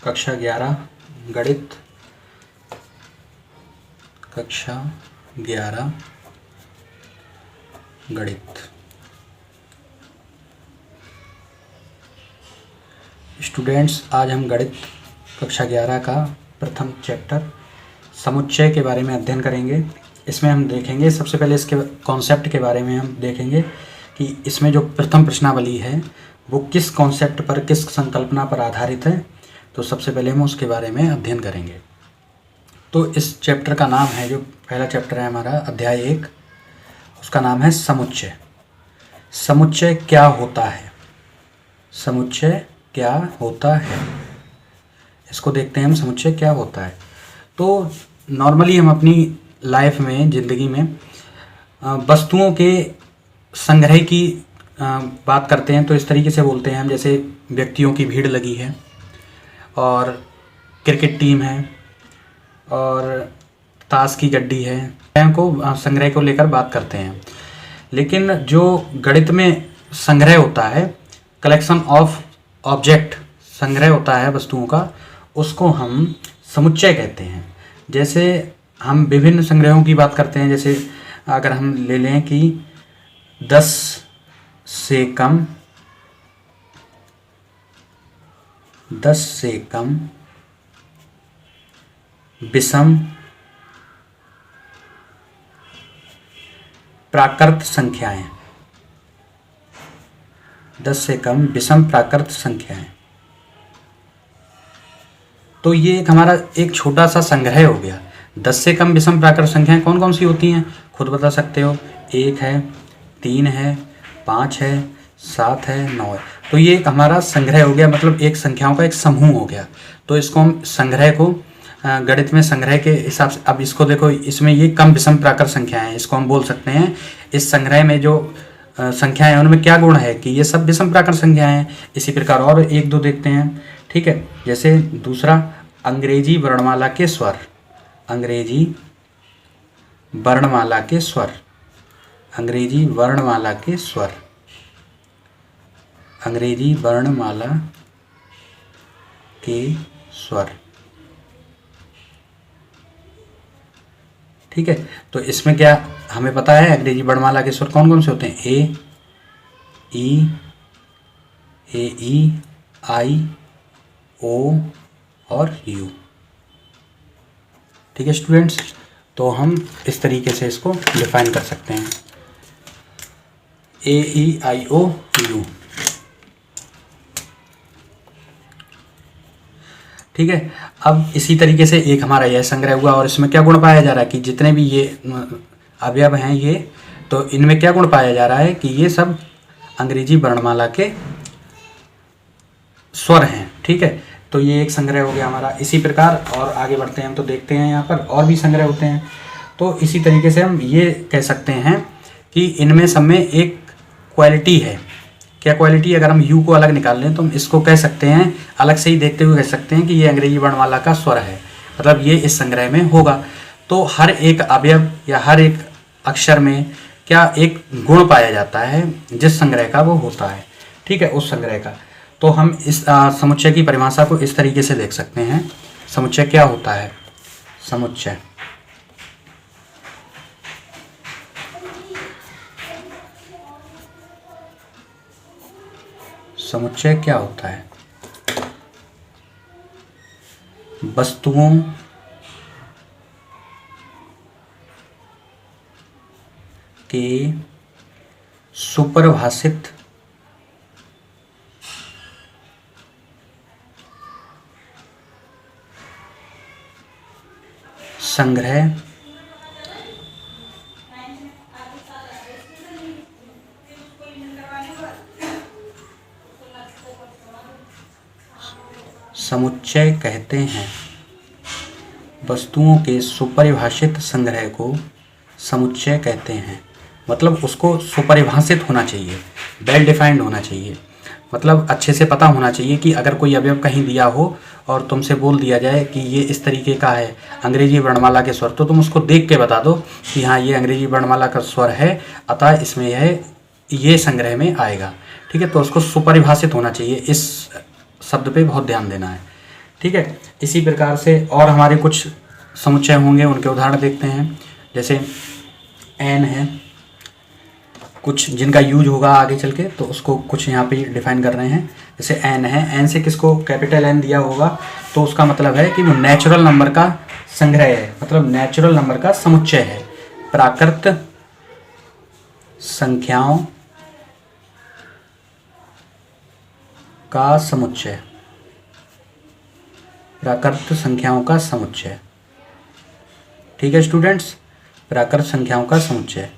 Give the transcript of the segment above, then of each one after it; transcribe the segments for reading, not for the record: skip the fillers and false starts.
कक्षा 11 गणित, कक्षा 11 गणित। स्टूडेंट्स, आज हम गणित कक्षा 11 का प्रथम चैप्टर समुच्चय के बारे में अध्ययन करेंगे। इसमें हम देखेंगे, सबसे पहले इसके कॉन्सेप्ट के बारे में हम देखेंगे कि इसमें जो प्रथम प्रश्नावली है वो किस कॉन्सेप्ट पर, किस संकल्पना पर आधारित है। तो सबसे पहले हम उसके बारे में अध्ययन करेंगे। तो इस चैप्टर का नाम है, जो पहला चैप्टर है हमारा अध्याय 1, उसका नाम है समुच्चय। समुच्चय क्या होता है? समुच्चय क्या होता है, इसको देखते हैं हम। समुच्चय क्या होता है? तो नॉर्मली हम अपनी लाइफ में, ज़िंदगी में वस्तुओं के संग्रह की बात करते हैं तो इस तरीके से बोलते हैं हम, जैसे व्यक्तियों की भीड़ लगी है और क्रिकेट टीम है और ताश की गड्डी है, को संग्रह को लेकर बात करते हैं। लेकिन जो गणित में संग्रह होता है, कलेक्शन ऑफ ऑब्जेक्ट, संग्रह होता है वस्तुओं का, उसको हम समुच्चय कहते हैं। जैसे हम विभिन्न संग्रहों की बात करते हैं, जैसे अगर हम ले लें कि 10 से कम विषम प्राकृत संख्याएं, 10 से कम विषम प्राकृत संख्याएं, तो ये एक हमारा एक छोटा सा संग्रह हो गया। 10 से कम विषम प्राकृत संख्याएं कौन कौन सी होती हैं, खुद बता सकते हो। 1 है, 3 है, 5 है, 7 है, 9 है। तो ये एक हमारा संग्रह हो गया, मतलब एक संख्याओं का एक समूह हो गया। तो इसको हम संग्रह को गणित में संग्रह के हिसाब से, अब इसको देखो, इसमें ये कम विषम प्राकृत संख्याएं हैं, इसको हम बोल सकते हैं इस संग्रह में जो संख्याएं हैं उनमें क्या गुण है कि ये सब विषम प्राकृत संख्याएं हैं। इसी प्रकार और एक दो देखते हैं, ठीक है। जैसे दूसरा, अंग्रेजी वर्णमाला के स्वर, अंग्रेजी वर्णमाला के स्वर, अंग्रेजी वर्णमाला के स्वर, अंग्रेजी वर्णमाला के स्वर, ठीक है। तो इसमें क्या हमें पता है, अंग्रेजी वर्णमाला के स्वर कौन कौन से होते हैं? ए ई आई ओ और यू, ठीक है स्टूडेंट्स। तो हम इस तरीके से इसको डिफाइन कर सकते हैं, ए ई आई ओ यू, ठीक है। अब इसी तरीके से एक हमारा यह संग्रह हुआ और इसमें क्या गुण पाया जा रहा है कि जितने भी ये अवयव हैं ये, तो इनमें क्या गुण पाया जा रहा है कि ये सब अंग्रेजी वर्णमाला के स्वर हैं, ठीक है। तो ये एक संग्रह हो गया हमारा। इसी प्रकार और आगे बढ़ते हैं हम, तो देखते हैं यहाँ पर और भी संग्रह होते हैं। तो इसी तरीके से हम ये कह सकते हैं कि इनमें सब में एक क्वालिटी है। क्या क्वालिटी? अगर हम यू को अलग निकाल लें तो हम इसको कह सकते हैं, अलग से ही देखते हुए कह सकते हैं कि ये अंग्रेजी वर्णमाला का स्वर है, मतलब ये इस संग्रह में होगा। तो हर एक अवयव या हर एक अक्षर में क्या एक गुण पाया जाता है जिस संग्रह का वो होता है, ठीक है, उस संग्रह का। तो हम इस समुच्चय की परिभाषा को इस तरीके से देख सकते हैं। समुच्चय क्या होता है? समुच्चय समुच्चय क्या होता है? वस्तुओं के सुपरिभाषित संग्रह समुच्चय कहते हैं। वस्तुओं के सुपरिभाषित संग्रह को समुच्चय कहते हैं। मतलब उसको सुपरिभाषित होना चाहिए, वेल डिफाइंड होना चाहिए, मतलब अच्छे से पता होना चाहिए कि अगर कोई अवयव कहीं दिया हो और तुमसे बोल दिया जाए कि ये इस तरीके का है अंग्रेजी वर्णमाला के स्वर, तो तुम उसको देख के बता दो कि हाँ ये अंग्रेजी वर्णमाला का स्वर है, अतः इसमें ये संग्रह में आएगा। ठीक है, तो उसको सुपरिभाषित होना चाहिए, इस शब्द पे बहुत ध्यान देना है। ठीक। ठीक है। इसी प्रकार से और हमारे कुछ समुच्चय होंगे, उनके उदाहरण देखते हैं। जैसे एन है, कुछ जिनका यूज होगा आगे चल के, तो उसको कुछ यहाँ पे डिफाइन कर रहे हैं। जैसे एन है, एन से किसको कैपिटल एन दिया होगा तो उसका मतलब है कि वो नेचुरल नंबर का संग्रह है, मतलब नेचुरल नंबर का समुच्चय है। प्राकृत संख्याओं का समुच्चय, प्राकृत संख्याओं का समुच्चय, ठीक है स्टूडेंट्स, प्राकृत संख्याओं का समुच्चय।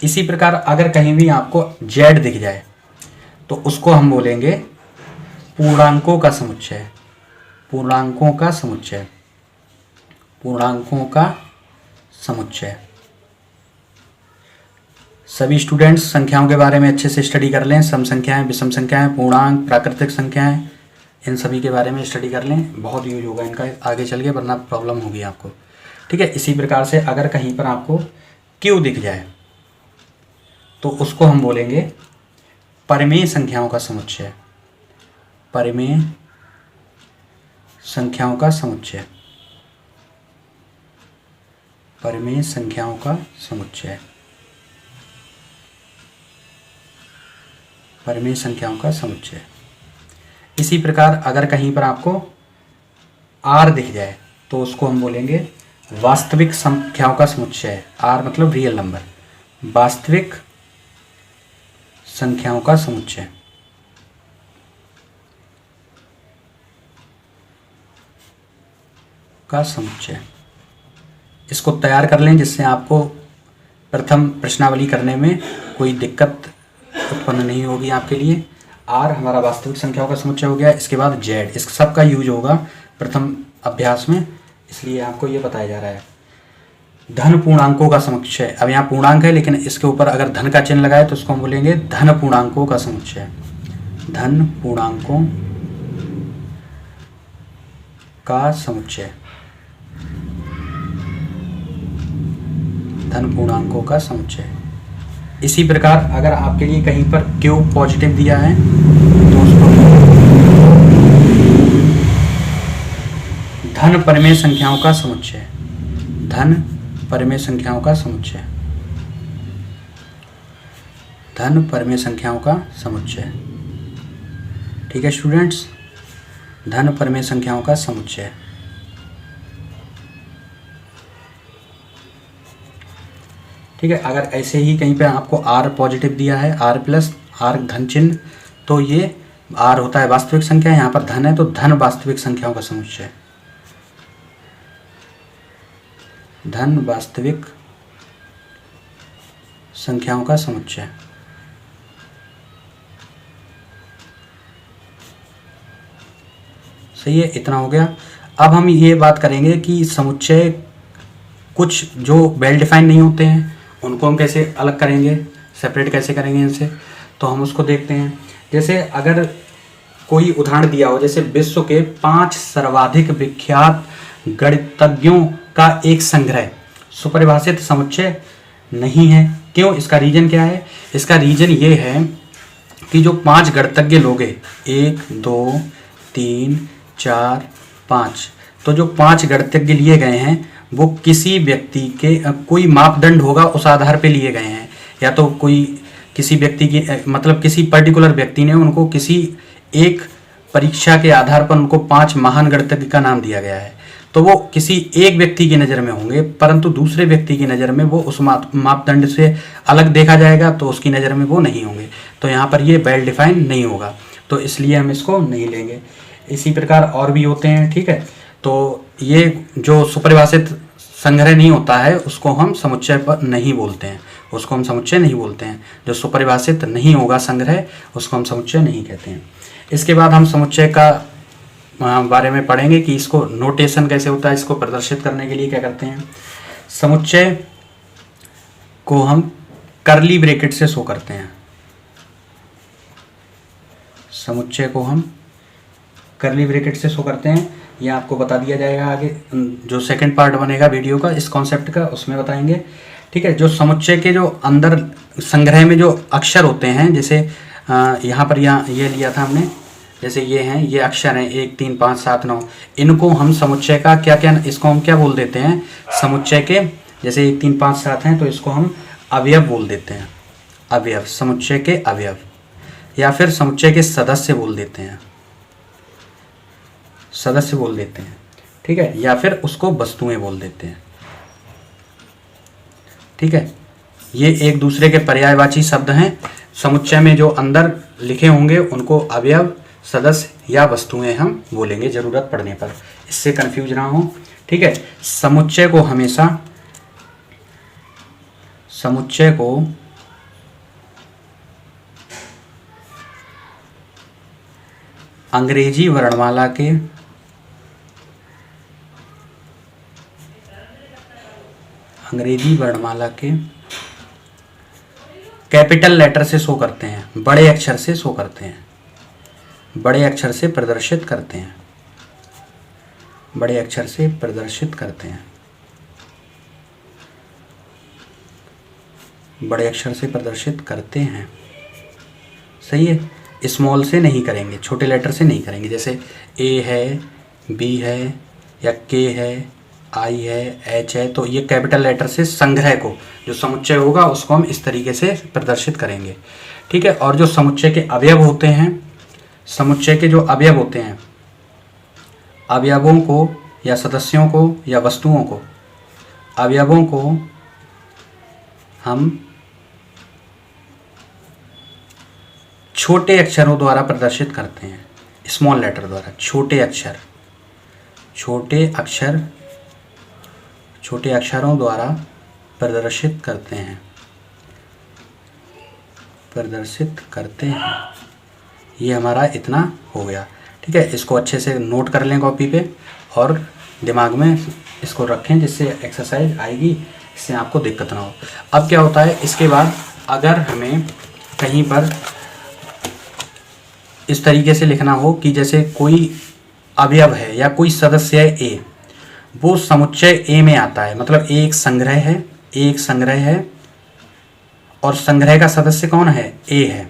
इसी प्रकार अगर कहीं भी आपको जेड दिख जाए तो उसको हम बोलेंगे पूर्णांकों का समुच्चय, पूर्णांकों का समुच्चय, पूर्णांकों का समुच्चय। सभी स्टूडेंट्स संख्याओं के बारे में अच्छे से स्टडी कर लें, सम संख्याएं, विषम संख्याएं, पूर्णांक, प्राकृतिक संख्याएं, इन सभी के बारे में स्टडी कर लें, बहुत यूज होगा इनका आगे चल के, वरना प्रॉब्लम होगी आपको, ठीक है। इसी प्रकार से अगर कहीं पर आपको क्यू दिख जाए तो उसको हम बोलेंगे परिमेय संख्याओं का समुच्चय, परिमेय संख्याओं का समुच्चय, परिमेय संख्याओं का समुच्चय, परिमेय संख्याओं का समुच्चय। इसी प्रकार अगर कहीं पर आपको आर दिख जाए तो उसको हम बोलेंगे वास्तविक संख्याओं का समुच्चय, आर मतलब रियल नंबर, वास्तविक संख्याओं का समुच्चय। का समुच्चय, इसको तैयार कर लें जिससे आपको प्रथम प्रश्नावली करने में कोई दिक्कत उत्पन्न नहीं होगी आपके लिए। आर हमारा वास्तविक संख्याओं का समुच्चय हो गया। इसके बाद जेड, इस सब का यूज होगा प्रथम अभ्यास में, इसलिए आपको ये बताया जा रहा है। धन पूर्णांकों का समुच्चय, अब यहाँ पूर्णांक है लेकिन इसके ऊपर अगर धन का चिन्ह लगाए तो उसको हम बोलेंगे धन पूर्णांकों का समुच्चय, धन पूर्णांकों का समुच्चय, धन पूर्णांकों का समुच्चय। इसी प्रकार अगर आपके लिए कहीं पर क्यू पॉजिटिव दिया है तो उसको धन परिमेय संख्याओं का समुच्चय, धन परिमेय संख्याओं का समुच्चय, धन परिमेय संख्याओं का समुच्चय, ठीक है स्टूडेंट्स, धन परिमेय संख्याओं का समुच्चय। ठीक है, अगर ऐसे ही कहीं पे आपको आर पॉजिटिव दिया है, आर प्लस, आर धन चिन्ह, तो ये आर होता है वास्तविक संख्या, यहाँ पर धन है तो धन वास्तविक संख्याओं का समुच्चय, धन वास्तविक संख्याओं का समुच्चय। सही है, इतना हो गया। अब हम ये बात करेंगे कि समुच्चय कुछ जो वेल डिफाइन नहीं होते हैं उनको हम कैसे अलग करेंगे, सेपरेट कैसे करेंगे इनसे, तो हम उसको देखते हैं। जैसे अगर कोई उदाहरण दिया हो, जैसे विश्व के 5 सर्वाधिक विख्यात गणितज्ञों का एक संग्रह, सुपरिभाषित समुच्चय नहीं है। क्यों? इसका रीजन क्या है? इसका रीजन ये है कि जो 5 गणितज्ञ लोग हैं, 1 2 3 4 5, तो जो 5 गणितज्ञ लिए गए हैं वो किसी व्यक्ति के कोई मापदंड होगा उस आधार पे लिए गए हैं, या तो कोई किसी व्यक्ति की मतलब किसी पर्टिकुलर व्यक्ति ने उनको किसी एक परीक्षा के आधार पर उनको 5 महान गणितज्ञ का नाम दिया गया है, तो वो किसी एक व्यक्ति की नज़र में होंगे, परंतु दूसरे व्यक्ति की नज़र में वो उस मापदंड से अलग देखा जाएगा तो उसकी नज़र में वो नहीं होंगे, तो यहाँ पर ये वेल डिफाइन नहीं होगा, तो इसलिए हम इसको नहीं लेंगे। इसी प्रकार और भी होते हैं, ठीक है, तो ये जो सुपरिभाषित संग्रह नहीं होता है उसको हम समुच्चय पर नहीं बोलते हैं, उसको हम समुच्चय नहीं बोलते हैं। जो सुपरिभाषित नहीं होगा संग्रह उसको हम समुच्चय नहीं कहते हैं। इसके बाद हम समुच्चय का बारे में पढ़ेंगे कि इसको नोटेशन कैसे होता है, इसको प्रदर्शित करने के लिए क्या करते हैं। समुच्चय को हम कर्ली ब्रैकेट से शो करते हैं, समुच्चय को हम कर्ली ब्रैकेट से शो करते हैं। ये आपको बता दिया जाएगा आगे, जो सेकंड पार्ट बनेगा वीडियो का इस कॉन्सेप्ट का उसमें बताएंगे, ठीक है। जो समुच्चय के जो अंदर संग्रह में जो अक्षर होते हैं, जैसे यहाँ पर ये लिया था हमने जैसे ये हैं, ये अक्षर हैं 1 3 5 7 9, इनको हम समुच्चय का क्या क्या, इसको हम क्या बोल देते हैं, समुच्चय के, जैसे 1 3 5 7 हैं तो इसको हम अवयव बोल देते हैं, अवयव, समुच्चय के अवयव, या फिर समुच्चय के सदस्य बोल देते हैं, सदस्य बोल देते हैं, ठीक है, या फिर उसको वस्तुएं बोल देते हैं, ठीक है। ये एक दूसरे के पर्यायवाची शब्द हैं। समुच्चय में जो अंदर लिखे होंगे उनको अवयव, सदस्य या वस्तुएं हम बोलेंगे जरूरत पड़ने पर, इससे कंफ्यूज ना हो, ठीक है। समुच्चय को हमेशा, समुच्चय को अंग्रेजी वर्णमाला के कैपिटल लेटर से शो करते हैं, बड़े अक्षर से शो करते हैं, बड़े अक्षर से प्रदर्शित करते हैं, बड़े अक्षर से प्रदर्शित करते हैं, बड़े अक्षर से प्रदर्शित करते हैं, सही है। स्मॉल से नहीं करेंगे, छोटे लेटर से नहीं करेंगे, जैसे ए है, बी है, या के है, आई है, एच है, तो ये कैपिटल लेटर से संग्रह को, जो समुच्चय होगा उसको हम इस तरीके से प्रदर्शित करेंगे, ठीक है। और जो समुच्चय के अवयव होते हैं, समुच्चय के जो अवयव होते हैं, अवयवों को या सदस्यों को या वस्तुओं को, अवयवों को हम छोटे अक्षरों द्वारा प्रदर्शित करते हैं, स्मॉल लेटर द्वारा, छोटे अक्षर, छोटे अक्षरों द्वारा प्रदर्शित करते हैं, प्रदर्शित करते हैं। ये हमारा इतना हो गया, ठीक है। इसको अच्छे से नोट कर लें कॉपी पे और दिमाग में इसको रखें, जिससे एक्सरसाइज आएगी, इससे आपको दिक्कत ना हो। अब क्या होता है, इसके बाद अगर हमें कहीं पर इस तरीके से लिखना हो कि जैसे कोई अवयव है या कोई सदस्य है ए, वो समुच्चय ए में आता है, मतलब एक संग्रह है, एक संग्रह है और संग्रह का सदस्य कौन है, ए है,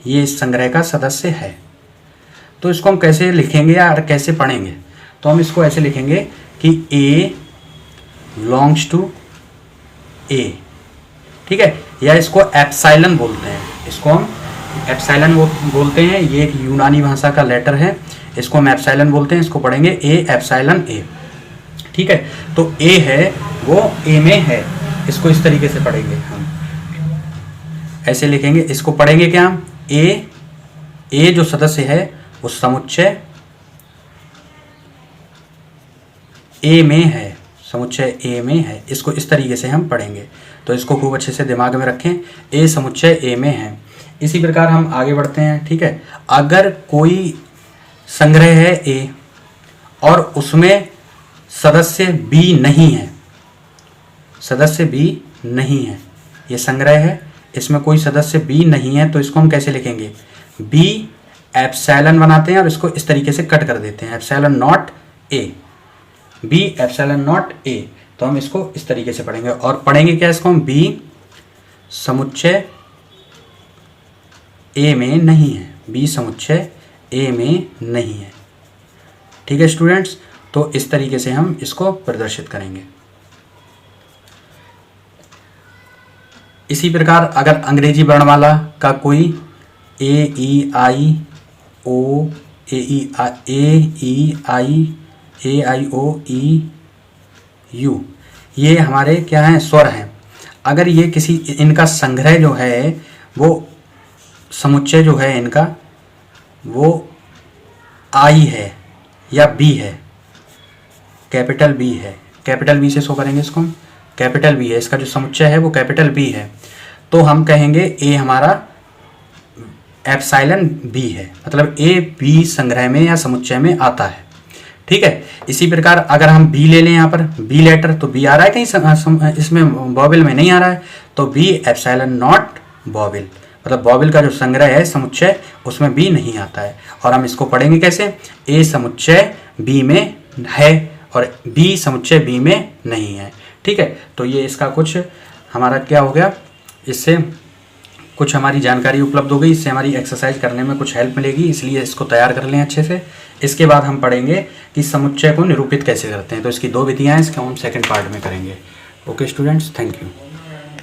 ये इस संग्रह का सदस्य है। तो इसको हम कैसे लिखेंगे या कैसे पढ़ेंगे, तो हम इसको ऐसे लिखेंगे कि ए बिलोंग्स टू ए, ठीक है, या इसको एप्सिलॉन बोलते हैं, इसको हम एप्सिलॉन बोलते हैं। ये एक यूनानी भाषा का लेटर है, इसको हम एप्सिलॉन बोलते हैं, इसको पढ़ेंगे ए एप्सिलॉन ए, ठीक है। तो ए है वो ए में है, इसको इस तरीके से पढ़ेंगे हम, ऐसे लिखेंगे, इसको पढ़ेंगे क्या हम, ए जो सदस्य है उस समुच्चय ए में है, समुच्चय ए में है, इसको इस तरीके से हम पढ़ेंगे। तो इसको खूब अच्छे से दिमाग में रखें, ए समुच्चय ए में है। इसी प्रकार हम आगे बढ़ते हैं, ठीक है। अगर कोई संग्रह है ए और उसमें सदस्य बी नहीं है, सदस्य बी नहीं है, ये संग्रह है, इसमें कोई सदस्य बी नहीं है, तो इसको हम कैसे लिखेंगे, बी एप्सिलॉन बनाते हैं और इसको इस तरीके से कट कर देते हैं, epsilon not A, B epsilon not A. तो हम इसको इस तरीके से पढ़ेंगे और पढ़ेंगे क्या, इसको हम बी समुच्चय ए में नहीं है, बी समुच्चय ए में नहीं है, ठीक है स्टूडेंट्स। तो इस तरीके से हम इसको प्रदर्शित करेंगे। इसी प्रकार अगर अंग्रेजी वर्णमाला का कोई ए ई आई ओ, ए आई ओ ई यू, ये हमारे क्या हैं, स्वर हैं। अगर ये किसी, इनका संग्रह जो है, वो समुच्चय जो है इनका, वो आई है या बी है, कैपिटल बी है, कैपिटल बी से शो करेंगे इसको हम, कैपिटल बी है, इसका जो समुच्चय है वो कैपिटल बी है, तो हम कहेंगे ए हमारा एप्सिलॉन बी है, मतलब ए बी संग्रह में या समुच्चय में आता है, ठीक है। इसी प्रकार अगर हम बी ले लें, यहाँ पर बी लेटर, तो बी आ रहा है कहीं इसमें, बॉबिल में नहीं आ रहा है, तो बी एप्सिलॉन नॉट बॉबिल, मतलब बॉबिल का जो संग्रह है समुच्चय उसमें बी नहीं आता है। और हम इसको पढ़ेंगे कैसे, ए समुच्चय बी में है और बी समुच्चय बी में नहीं है, ठीक है। तो ये इसका कुछ हमारा क्या हो गया, इससे कुछ हमारी जानकारी उपलब्ध हो गई, इससे हमारी एक्सरसाइज करने में कुछ हेल्प मिलेगी, इसलिए इसको तैयार कर लें अच्छे से। इसके बाद हम पढ़ेंगे कि समुच्चय को निरूपित कैसे करते हैं। तो इसकी 2 विधियाँ हैं, इसको हम सेकंड पार्ट में करेंगे। Okay students, thank you.